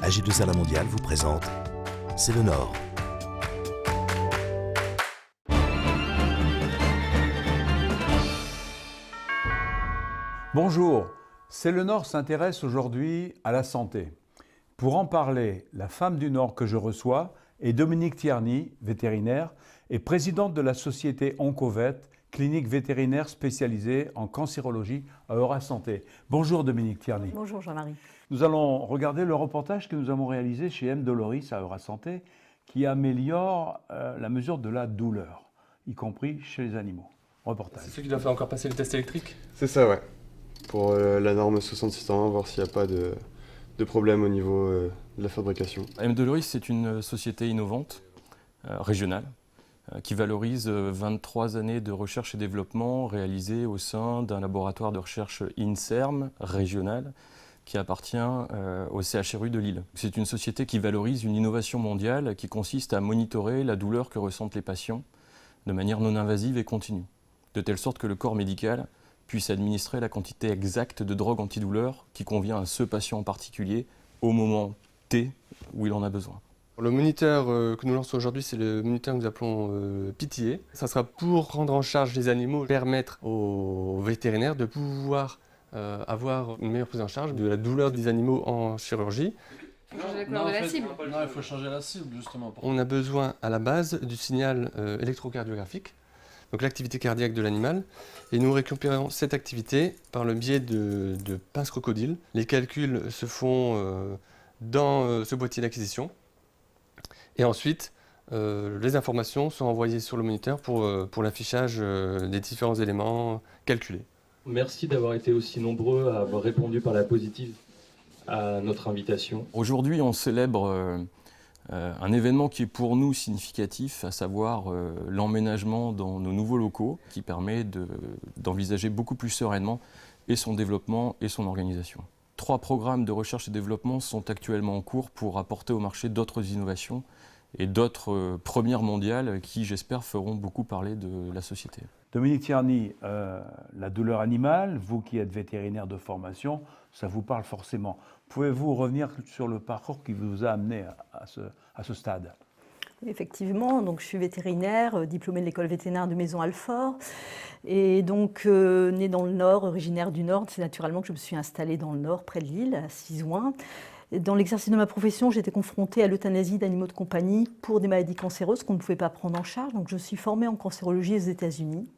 AG2R La Mondiale vous présente C'est le Nord. Bonjour, C'est le Nord s'intéresse aujourd'hui à la santé. Pour en parler, la femme du Nord que je reçois est Dominique Tierney, vétérinaire, et présidente de la société Oncovet, clinique vétérinaire spécialisée en cancérologie à Eurasanté. Bonjour Dominique Tierney. Bonjour Jean-Marie. Nous allons regarder le reportage que nous avons réalisé chez M. Doloris à Eurasanté qui améliore la mesure de la douleur, y compris chez les animaux. Reportage. C'est ceux qui doivent faire encore passer le test électrique? C'est ça, ouais. Pour la norme 6601, voir s'il n'y a pas de problème au niveau de la fabrication. M. Doloris, c'est une société innovante, régionale, qui valorise 23 années de recherche et développement réalisées au sein d'un laboratoire de recherche INSERM régional qui appartient au CHRU de Lille. C'est une société qui valorise une innovation mondiale qui consiste à monitorer la douleur que ressentent les patients de manière non invasive et continue, de telle sorte que le corps médical puisse administrer la quantité exacte de drogue antidouleur qui convient à ce patient en particulier au moment T où il en a besoin. Le moniteur que nous lançons aujourd'hui, c'est le moniteur que nous appelons PTA. Ça sera pour rendre en charge les animaux, permettre aux vétérinaires de pouvoir avoir une meilleure prise en charge de la douleur des animaux en chirurgie. Changer la couleur de la cible. Non, il faut changer la cible justement. On a besoin à la base du signal électrocardiographique, donc l'activité cardiaque de l'animal, et nous récupérons cette activité par le biais de pinces crocodiles. Les calculs se font dans ce boîtier d'acquisition, et ensuite les informations sont envoyées sur le moniteur pour l'affichage des différents éléments calculés. Merci d'avoir été aussi nombreux à avoir répondu par la positive à notre invitation. Aujourd'hui, on célèbre un événement qui est pour nous significatif, à savoir l'emménagement dans nos nouveaux locaux, qui permet d'envisager beaucoup plus sereinement et son développement et son organisation. 3 programmes de recherche et développement sont actuellement en cours pour apporter au marché d'autres innovations et d'autres premières mondiales qui, j'espère, feront beaucoup parler de la société. Dominique Tierney, la douleur animale, vous qui êtes vétérinaire de formation, ça vous parle forcément. Pouvez-vous revenir sur le parcours qui vous a amené à ce stade? Effectivement, donc je suis vétérinaire, diplômée de l'école vétérinaire de Maisons-Alfort. Et donc, née dans le Nord, originaire du Nord, c'est naturellement que je me suis installée dans le Nord, près de Lille, à Sizouin. Dans l'exercice de ma profession, j'étais confrontée à l'euthanasie d'animaux de compagnie pour des maladies cancéreuses qu'on ne pouvait pas prendre en charge. Donc, je suis formée en cancérologie aux États-Unis.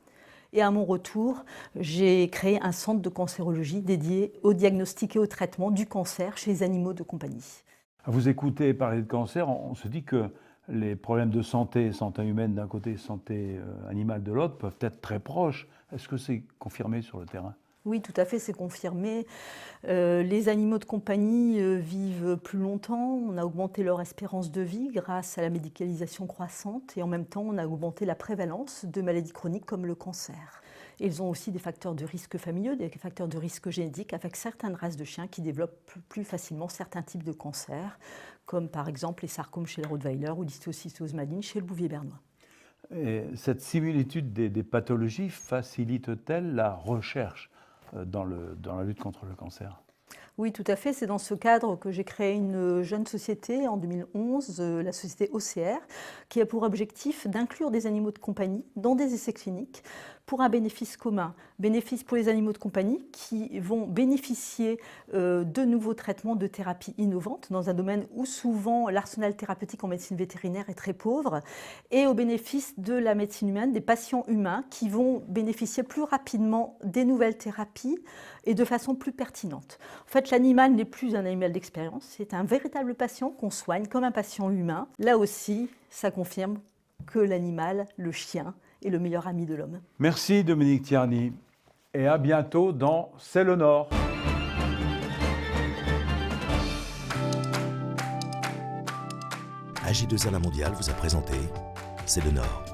Et à mon retour, j'ai créé un centre de cancérologie dédié au diagnostic et au traitement du cancer chez les animaux de compagnie. À vous écouter parler de cancer, on se dit que les problèmes de santé humaine d'un côté, santé animale de l'autre, peuvent être très proches. Est-ce que c'est confirmé sur le terrain ? Oui, tout à fait, c'est confirmé. Les animaux de compagnie vivent plus longtemps. On a augmenté leur espérance de vie grâce à la médicalisation croissante et en même temps, on a augmenté la prévalence de maladies chroniques comme le cancer. Et ils ont aussi des facteurs de risque familiaux, des facteurs de risque génétique avec certaines races de chiens qui développent plus facilement certains types de cancers, comme par exemple les sarcomes chez le Rottweiler ou l'histiocytose maligne chez le Bouvier bernois. Et cette similitude des pathologies facilite-t-elle la recherche dans la lutte contre le cancer? Oui, tout à fait. C'est dans ce cadre que j'ai créé une jeune société en 2011, la société OCR, qui a pour objectif d'inclure des animaux de compagnie dans des essais cliniques pour un bénéfice commun. Bénéfice pour les animaux de compagnie qui vont bénéficier de nouveaux traitements de thérapie innovantes dans un domaine où souvent l'arsenal thérapeutique en médecine vétérinaire est très pauvre, et au bénéfice de la médecine humaine, des patients humains qui vont bénéficier plus rapidement des nouvelles thérapies et de façon plus pertinente. En fait, l'animal n'est plus un animal d'expérience, c'est un véritable patient qu'on soigne comme un patient humain. Là aussi, ça confirme que l'animal, le chien, est le meilleur ami de l'homme. Merci Dominique Tierney et à bientôt dans C'est le Nord. AG2R La Mondiale vous a présenté C'est le Nord.